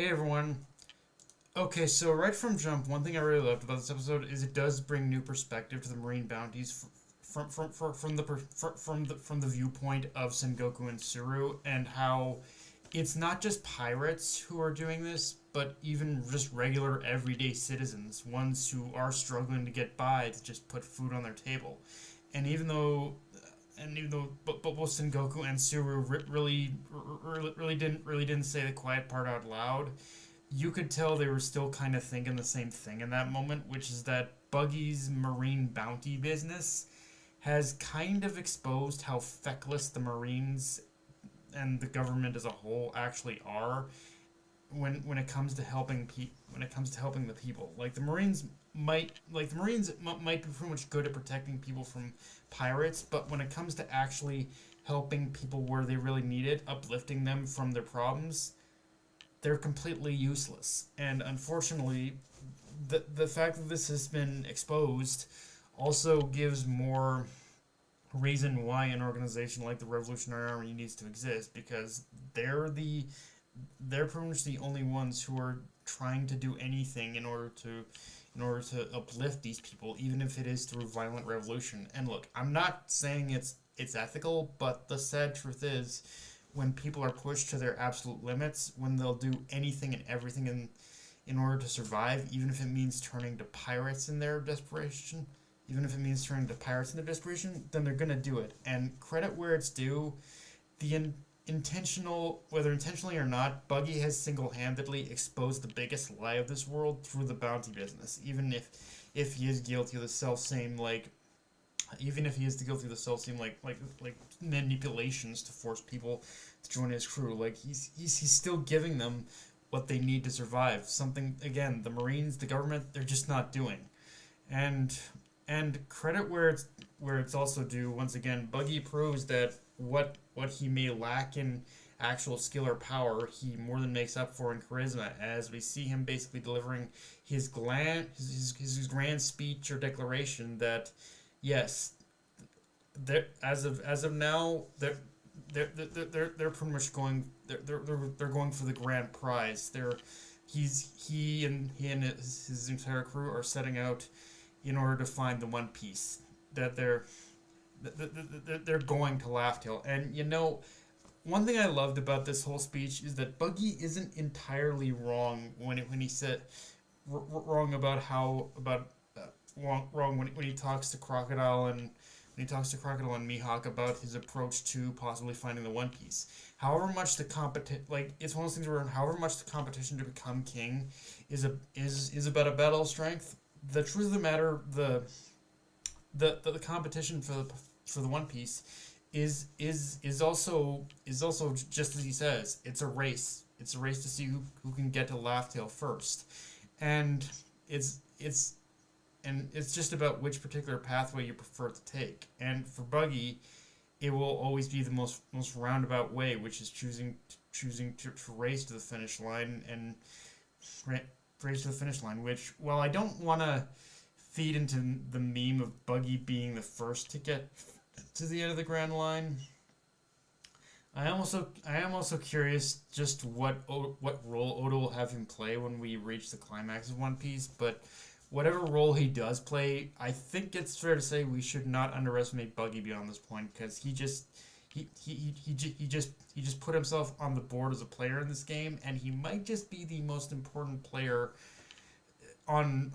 Hey everyone. Okay, so right from jump, one thing I really loved about this episode is it does bring new perspective to the marine bounties from the viewpoint of Sengoku and Suru, and how it's not just pirates who are doing this, but even just regular everyday citizens, ones who are struggling to get by to just put food on their table. And but both Sengoku and Suru really didn't say the quiet part out loud. You could tell they were still kind of thinking the same thing in that moment, which is that Buggy's marine bounty business has kind of exposed how feckless the Marines and the government as a whole actually are when it comes to helping the people. The Marines might be pretty much good at protecting people from pirates, but when it comes to actually helping people where they really need it, uplifting them from their problems, they're completely useless. And unfortunately, the fact that this has been exposed also gives more reason why an organization like the Revolutionary Army needs to exist, because they're pretty much the only ones who are trying to do anything in order to uplift these people, even if it is through violent revolution. And look, I'm not saying it's ethical, but the sad truth is, when people are pushed to their absolute limits, when they'll do anything and everything in order to survive, even if it means turning to pirates in their desperation, then they're gonna do it. And credit where it's due, intentional, whether intentionally or not, Buggy has single-handedly exposed the biggest lie of this world through the bounty business. Even if he is guilty of the self same even if he is guilty of the self same manipulations to force people to join his crew, like he's still giving them what they need to survive. Something, again, the Marines, the government, they're just not doing. And credit where it's also due. Once again, Buggy proves that what he may lack in actual skill or power, he more than makes up for in charisma, as we see him basically delivering his grand speech or declaration that, yes, as of now, they're pretty much going they're going for the grand prize. He and his entire crew are setting out in order to find the One Piece that they're going to Laugh Tale. And one thing I loved about this whole speech is that Buggy isn't entirely wrong when he said wrong about how about wrong when he talks to Crocodile and Mihawk about his approach to possibly finding the One Piece. However much it's one of those things where however much the competition to become king is about a battle of strength. The truth of the matter, the competition for the One Piece is also just as he says. It's a race. It's a race to see who can get to Laugh Tale first, and it's it's it's just about which particular pathway you prefer to take. And for Buggy, it will always be the most roundabout way, which is choosing to race to the finish line and race to the finish line. Which, while I don't want to feed into the meme of Buggy being the first to get to the end of the Grand Line, I am also curious just what role Oda will have him play when we reach the climax of One Piece. But whatever role he does play, I think it's fair to say we should not underestimate Buggy beyond this point, because he just put himself on the board as a player in this game, and he might just be the most important player on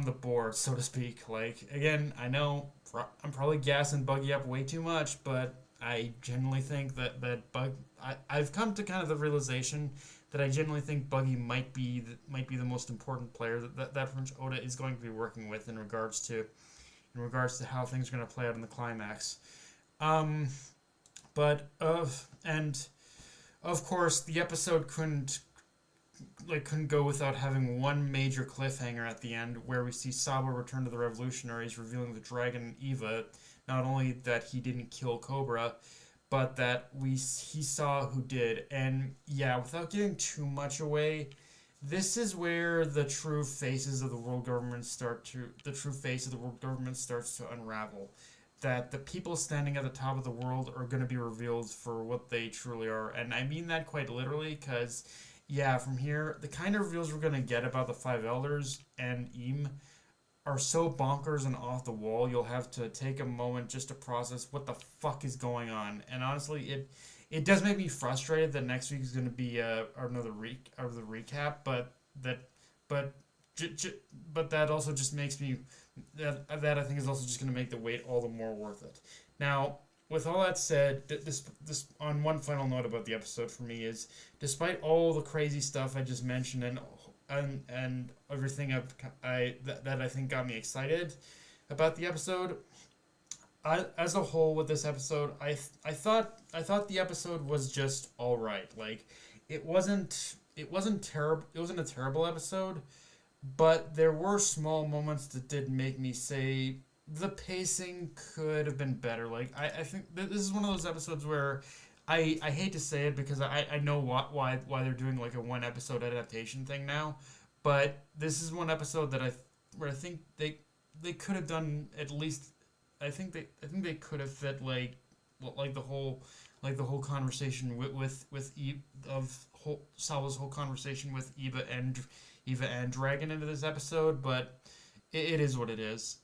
the board, so to speak. Like, again, I know I'm probably gassing Buggy up way too much, but I genuinely think I've come to kind of the realization that I genuinely think Buggy might be the most important player that French Oda is going to be working with in regards to how things are going to play out in the climax. Um, but and of course, the episode couldn't go without having one major cliffhanger at the end, where we see Sabo return to the Revolutionaries, revealing the dragon Eva. Not only that he didn't kill Cobra, but that he saw who did. And yeah, without giving too much away, this is where the true faces of the world government starts to unravel. That the people standing at the top of the world are going to be revealed for what they truly are. And I mean that quite literally, because yeah, from here, the kind of reveals we're gonna get about the five elders and Eam are so bonkers and off the wall. You'll have to take a moment just to process what the fuck is going on. And honestly, it does make me frustrated that next week is gonna be another recap, that but j- j- but that also just makes me that I think is also just gonna make the wait all the more worth it. Now, with all that said, this on one final note about the episode for me is, despite all the crazy stuff I just mentioned and everything that I think got me excited about the episode, as a whole with this episode, I thought the episode was just all right. Like, it wasn't terrible. It wasn't a terrible episode, but there were small moments that did make me say the pacing could have been better. Like, I think this is one of those episodes where I hate to say it because I know why they're doing like a one episode adaptation thing now, but this is one episode that where I think they could have done at least. I think they could have fit like the whole conversation Salva's whole conversation with Eva and Dragon into this episode, but it is what it is.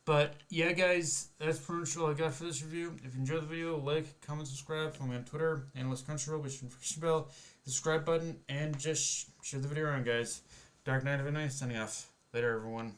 But yeah, guys, that's pretty much all I got for this review. If you enjoyed the video, like, comment, subscribe. Follow me on Twitter, Analyst Crunchyroll, wish notification bell, the subscribe button, and just share the video around, guys. Dark Knight of a Night, signing off. Later, everyone.